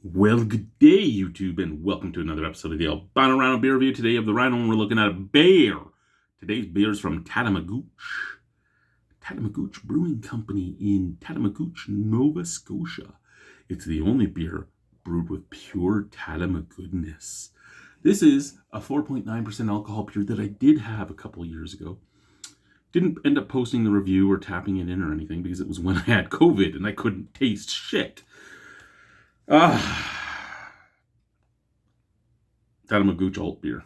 Well, good day, YouTube, and welcome to another episode of the Albino Rhino beer review. Today of the Rhino, and we're looking at a beer. Today's beer is from Tatamagouche. Tatamagouche Brewing Company in Tatamagouche, Nova Scotia. It's the only beer brewed with pure Tatamagoodness. This is a 4.9% alcohol beer that I did have a couple years ago. Didn't end up posting the review or tapping it in or anything because it was when I had COVID and I couldn't taste shit. Tatamagouche Altbier.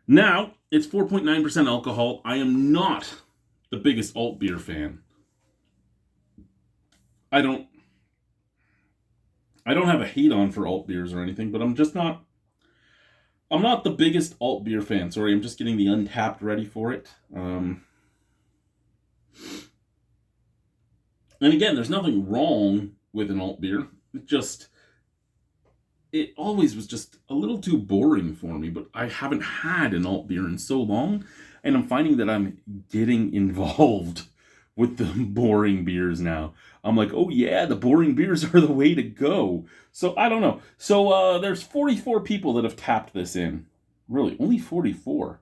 Now, it's 4.9% alcohol. I am not the biggest Altbier fan. I don't have a hate on for alt beers or anything, but I'm not the biggest alt beer fan. Sorry, I'm just getting the Untapped ready for it. And again, there's nothing wrong with an alt beer. It always was just a little too boring for me, but I haven't had an alt beer in so long, and I'm finding that I'm getting involved with the boring beers now. I'm like, oh yeah, the boring beers are the way to go. So I don't know. So there's 44 people that have tapped this in. Really, only 44.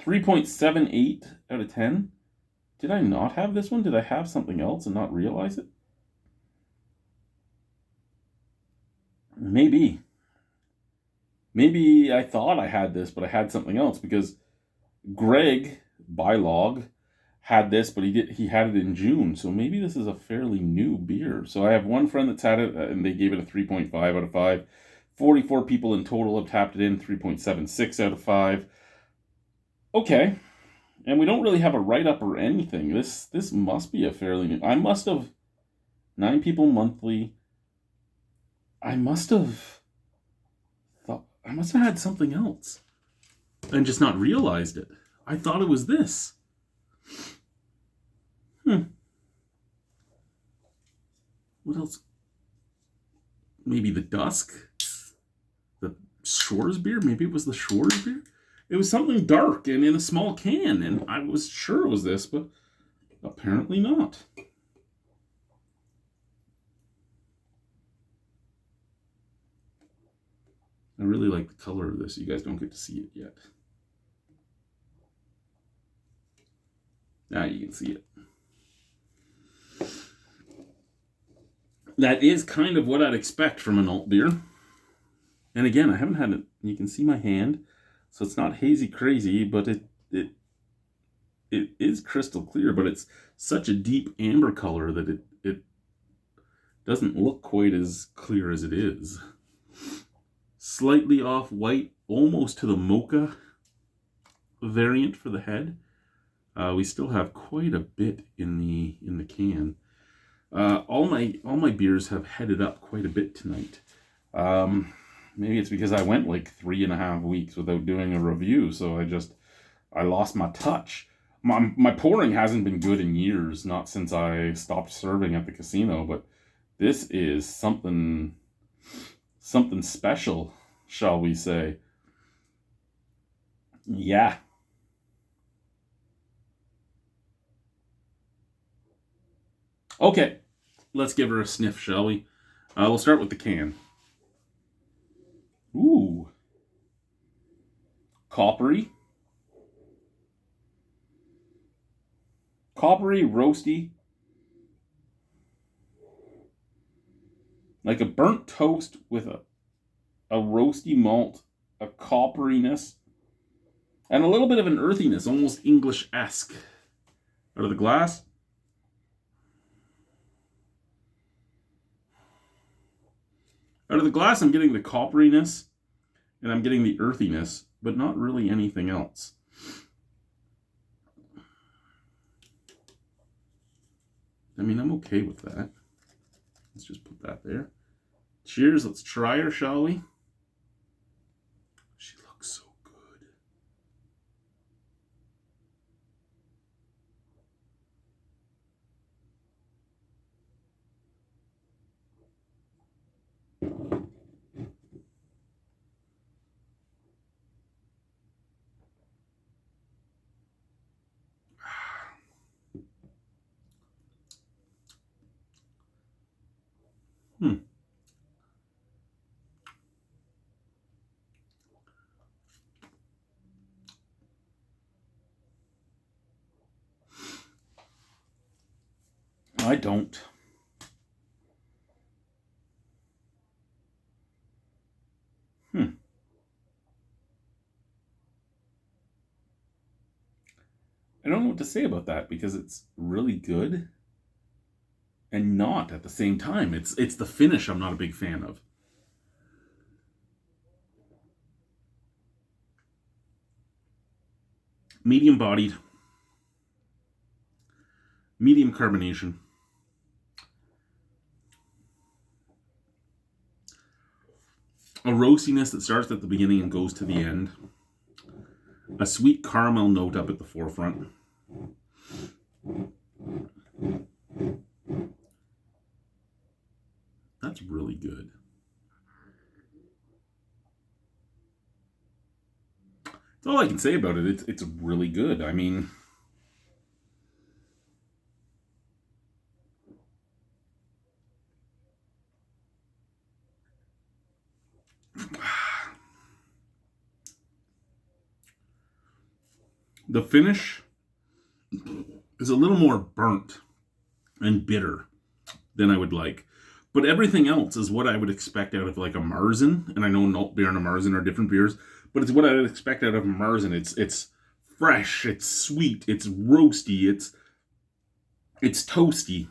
3.78 out of 10. Did I not have this one? Did I have something else and not realize it? Maybe I thought I had this, but I had something else because Greg Bylog had this, but he had it in June, so maybe this is a fairly new beer. So I have one friend that's had it, and they gave it a 3.5 out of 5. 44 people in total have tapped it in, 3.76 out of 5. Okay, and we don't really have a write-up or anything. This must be a fairly new. I must have 9 people monthly. I must have had something else and just not realized it. I thought it was this. What else? Maybe the Dusk? The Shores beer? Maybe it was the Shores beer? It was something dark and in a small can, and I was sure it was this, but apparently not. I really like the color of this. You guys don't get to see it yet. Now you can see it. That is kind of what I'd expect from an alt beer. And again, I haven't had it. You can see my hand, so it's not hazy crazy, but it is crystal clear. But it's such a deep amber color that it doesn't look quite as clear as it is. Slightly off white, almost to the mocha variant for the head. We still have quite a bit in the can. All my beers have headed up quite a bit tonight. Maybe it's because I went like 3.5 weeks without doing a review, so I lost my touch. My pouring hasn't been good in years, not since I stopped serving at the casino, but this is something special, shall we say. Yeah. Okay, let's give her a sniff, shall we? We'll start with the can. Ooh. Coppery, roasty. Like a burnt toast with a roasty malt, a copperiness, and a little bit of an earthiness, almost English-esque. Out of the glass. Out of the glass, I'm getting the copperiness, and I'm getting the earthiness, but not really anything else. I mean, I'm okay with that. Let's just put that there. Cheers, let's try her, shall we? She looks so good. I don't. I don't know what to say about that because it's really good and not at the same time. It's the finish I'm not a big fan of. Medium bodied, medium carbonation. A roastiness that starts at the beginning and goes to the end. A sweet caramel note up at the forefront. That's really good. That's all I can say about it. It's really good. I mean, the finish is a little more burnt and bitter than I would like. But everything else is what I would expect out of like a Marzen. And I know an Altbier and a Marzen are different beers, but it's what I would expect out of a Marzen. It's fresh, it's sweet, it's roasty, it's toasty.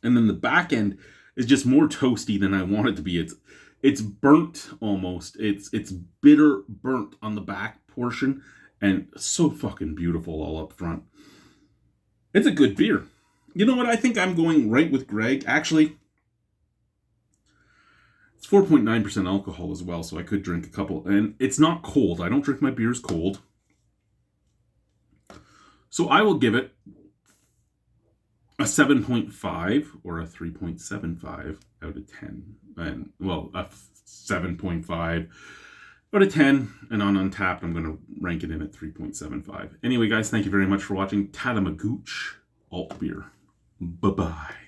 And then the back end is just more toasty than I want it to be. It's burnt almost. It's bitter burnt on the back portion and so fucking beautiful all up front. It's a good beer. You know what? I think I'm going right with Greg. Actually, it's 4.9% alcohol as well, so I could drink a couple. And it's not cold. I don't drink my beers cold. So I will give it a 7.5 or a 3.75 out of 10. And, well, a 7.5 out of 10. And on Untapped, I'm going to rank it in at 3.75. Anyway, guys, thank you very much for watching Tatamagouche Altbier. Bye-bye.